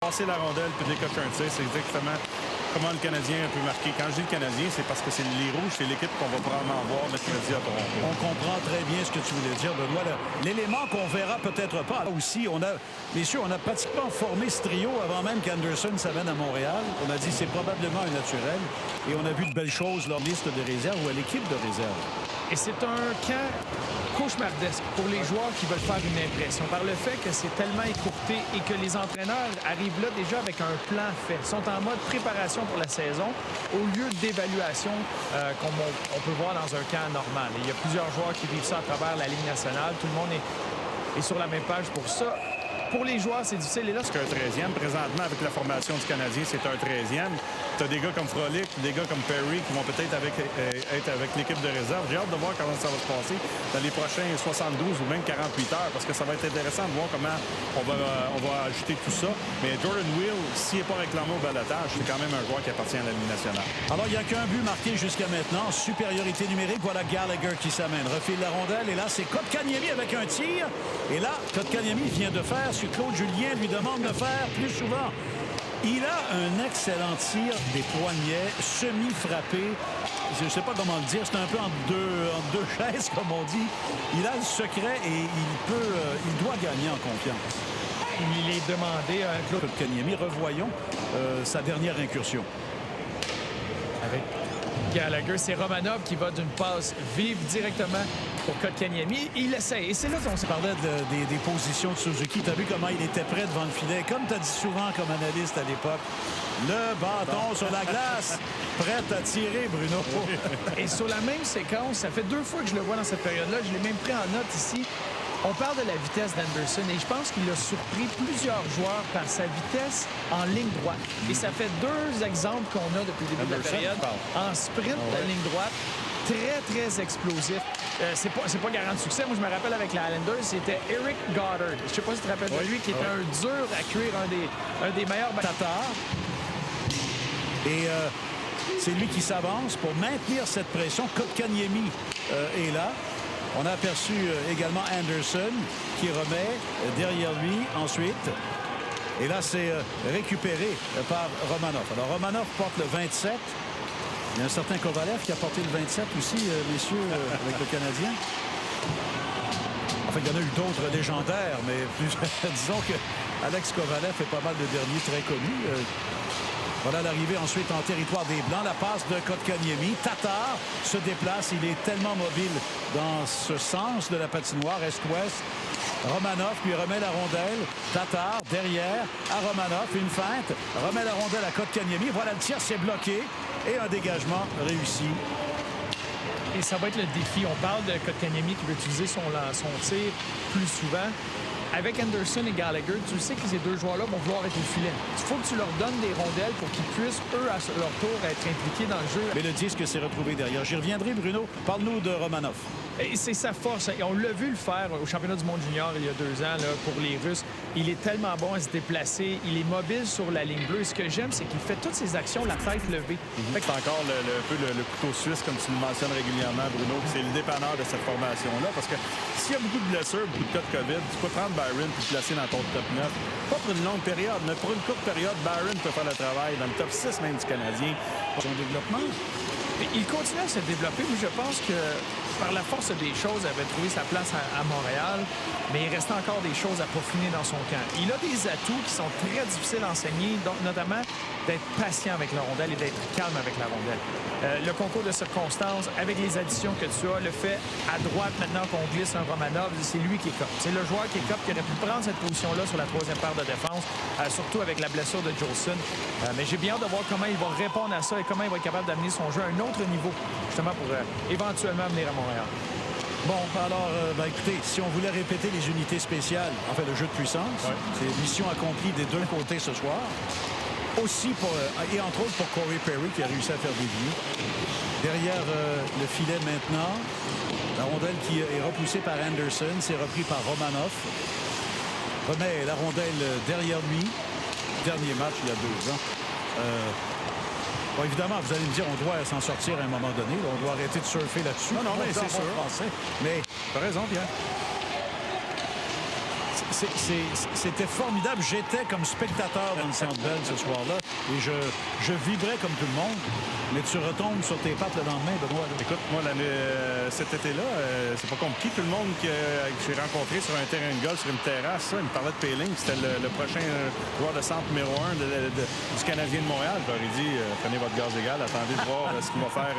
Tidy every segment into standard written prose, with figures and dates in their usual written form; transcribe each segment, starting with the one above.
Passer la rondelle puis décocher un tir, c'est exactement comment le Canadien peut marquer. Quand je dis le Canadien, c'est parce que c'est les Rouges, c'est l'équipe qu'on va probablement voir mercredi à Toronto. On comprend très bien ce que tu voulais dire, Benoît. L'élément qu'on verra peut-être pas. Aussi, messieurs, on a pratiquement formé ce trio avant même qu'Anderson s'amène à Montréal. On a dit c'est probablement un naturel. Et on a vu de belles choses leur liste de réserve ou à l'équipe de réserve. Et c'est un camp cauchemardesque pour les joueurs qui veulent faire une impression par le fait que c'est tellement écourté et que les entraîneurs arrivent là déjà avec un plan fait. Ils sont en mode préparation pour la saison au lieu d'évaluation comme on peut voir dans un camp normal. Et il y a plusieurs joueurs qui vivent ça à travers la Ligue nationale. Tout le monde est sur la même page pour ça. Pour les joueurs, c'est difficile. Et là, c'est un 13e. Présentement, avec la formation du Canadien, c'est un 13e. Tu as des gars comme Frolic, des gars comme Perry qui vont peut-être être avec l'équipe de réserve. J'ai hâte de voir comment ça va se passer dans les prochains 72 ou même 48 heures parce que ça va être intéressant de voir comment on va ajouter tout ça. Mais Jordan Will, s'il n'est pas réclamé au balotage, c'est quand même un joueur qui appartient à la Ligue nationale. Alors, il n'y a qu'un but marqué jusqu'à maintenant. Supériorité numérique. Voilà Gallagher qui s'amène. Refile la rondelle. Et là, c'est Kotkaniemi avec un tir. Et là, Kotkaniemi vient de faire ce que Claude Julien lui demande de faire plus souvent. Il a un excellent tir des poignets, semi-frappé. Je ne sais pas comment le dire. C'est un peu entre deux chaises, comme on dit. Il a le secret et il doit gagner en confiance. Il est demandé à Claude Kotkaniemi. Revoyons sa dernière incursion. Avec Gallagher, c'est Romanov qui va d'une passe vive directement pour Kotkaniemi. Il essaie. Et c'est là qu'on se parlait des positions de Suzuki. Tu as vu comment il était prêt devant le filet. Comme tu as dit souvent comme analyste à l'époque, le bâton sur la glace, prêt à tirer, Bruno. Et sur la même séquence, ça fait 2 fois que je le vois dans cette période-là. Je l'ai même pris en note ici. On parle de la vitesse d'Anderson et je pense qu'il a surpris plusieurs joueurs par sa vitesse en ligne droite. Et ça fait 2 exemples qu'on a depuis le début de la période. En sprint, la ligne droite, très, très explosif. C'est pas garant de succès. Moi, je me rappelle avec la Islanders, c'était Eric Goddard. Je sais pas si tu te rappelles de lui, qui était un dur à cuire, un des meilleurs batteurs. Et c'est lui qui s'avance pour maintenir cette pression. Kotkaniemi est là. On a aperçu également Anderson qui remet derrière lui ensuite. Et là, c'est récupéré par Romanov. Alors, Romanov porte le 27. Il y a un certain Kovalev qui a porté le 27 aussi, messieurs, avec le Canadien. Enfin, il y en a eu d'autres légendaires, mais disons que Alex Kovalev fait pas mal de derniers très connus. Voilà l'arrivée ensuite en territoire des Blancs. La passe de Kotkaniemi. Tatar se déplace. Il est tellement mobile dans ce sens de la patinoire, est-ouest. Romanov lui remet la rondelle. Tatar derrière à Romanov. Une feinte. Remet la rondelle à Kotkaniemi. Voilà, le tir, c'est bloqué. Et un dégagement réussi. Et ça va être le défi. On parle de Kotkaniemi qui veut utiliser son tir plus souvent. Avec Anderson et Gallagher, tu sais que ces 2 joueurs-là vont vouloir être au filet. Il faut que tu leur donnes des rondelles pour qu'ils puissent, eux, à leur tour, être impliqués dans le jeu. Mais le disque s'est retrouvé derrière. J'y reviendrai, Bruno. Parle-nous de Romanov. Et c'est sa force. Et on l'a vu le faire au championnat du monde junior il y a 2 ans là, pour les Russes. Il est tellement bon à se déplacer. Il est mobile sur la ligne bleue. Et ce que j'aime, c'est qu'il fait toutes ses actions la tête levée. C'est encore le couteau suisse, comme tu le mentionnes régulièrement, Bruno. C'est le dépanneur de cette formation-là. Parce que s'il y a beaucoup de blessures, beaucoup de cas de COVID, tu peux prendre Byron et le placer dans ton top 9. Pas pour une longue période, mais pour une courte période, Byron peut faire le travail dans le top 6 même du Canadien. Son développement. Il continue à se développer, mais je pense que par la force des choses, il avait trouvé sa place à Montréal, mais il reste encore des choses à peaufiner dans son camp. Il a des atouts qui sont très difficiles à enseigner, donc notamment d'être patient avec la rondelle et d'être calme avec la rondelle. Le concours de circonstances, avec les additions que tu as, le fait à droite maintenant qu'on glisse un Romanov, c'est lui qui est cop. C'est le joueur qui est cop qui aurait pu prendre cette position-là sur la 3e paire de défense, surtout avec la blessure de Jolson. Mais j'ai bien hâte de voir comment il va répondre à ça et comment il va être capable d'amener son jeu à un autre niveau, justement pour éventuellement venir à Montréal. Bon, alors, écoutez, si on voulait répéter les unités spéciales, en fait, le jeu de puissance, c'est mission accomplie des 2 côtés ce soir. Aussi, et entre autres pour Corey Perry, qui a réussi à faire dévier. Derrière le filet maintenant, la rondelle qui est repoussée par Anderson, c'est repris par Romanov. Remet la rondelle derrière lui. Dernier match, il y a 2 ans. Bon, évidemment, vous allez me dire, on doit s'en sortir à un moment donné. On doit arrêter de surfer là-dessus. Non, mais c'est sûr. Mais t'as raison, Pierre. c'était formidable. J'étais comme spectateur dans le Centre Bell ce soir-là et je vibrais comme tout le monde. Mais tu retombes sur tes pattes le lendemain, Benoît. Écoute, moi, cet été-là, c'est pas compliqué. Tout le monde que j'ai rencontré sur un terrain de golf, sur une terrasse, il me parlait de Poehling. C'était le prochain joueur de centre numéro 1 du Canadien de Montréal. Je leur ai dit, prenez votre gaz égal, attendez de voir ce qu'il va faire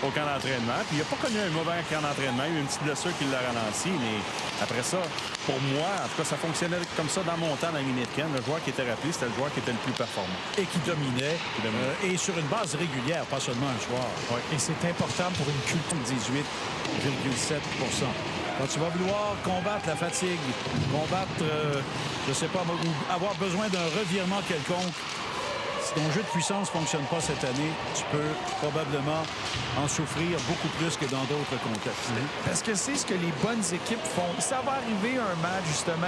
au camp d'entraînement. Puis il n'a pas connu un mauvais camp d'entraînement. Il y a eu une petite blessure qui l'a ralenti. Mais après ça, pour moi, en tout cas, ça fonctionnait comme ça dans mon temps dans la Ligue américaine. Le joueur qui était rappelé, c'était le joueur qui était le plus performant. Et qui dominait. Et sur une base régulière, pas seulement un soir. Ouais. Et c'est important pour une culture. 18,7 %. Quand tu vas vouloir combattre la fatigue, combattre, je sais pas, ou avoir besoin d'un revirement quelconque, si ton jeu de puissance ne fonctionne pas cette année, tu peux probablement en souffrir beaucoup plus que dans d'autres contextes. Parce que c'est ce que les bonnes équipes font. Ça va arriver un match, justement,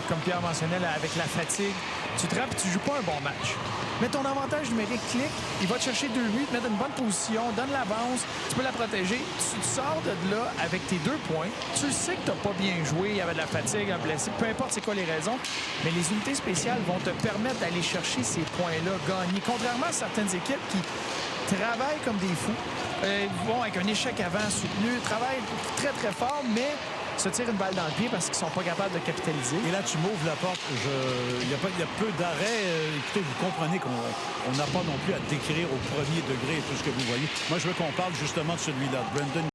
comme Pierre mentionnait, là, avec la fatigue. Tu te rappelles, tu joues pas un bon match. Mais ton avantage numérique, clique, il va te chercher 2 buts, te mettre une bonne position, donne l'avance, tu peux la protéger. Tu sors de là avec tes 2 points. Tu sais que tu n'as pas bien joué, il y avait de la fatigue, un blessé, peu importe c'est quoi les raisons. Mais les unités spéciales vont te permettre d'aller chercher ces points-là, gagner. Contrairement à certaines équipes qui travaillent comme des fous, vont avec un échec avant soutenu, travaillent très, très fort, mais se tirent une balle dans le pied parce qu'ils ne sont pas capables de capitaliser. Et là, tu m'ouvres la porte. Il y a peu d'arrêts. Écoutez, vous comprenez qu'on n'a pas non plus à décrire au premier degré tout ce que vous voyez. Moi, je veux qu'on parle justement de celui-là, Brendan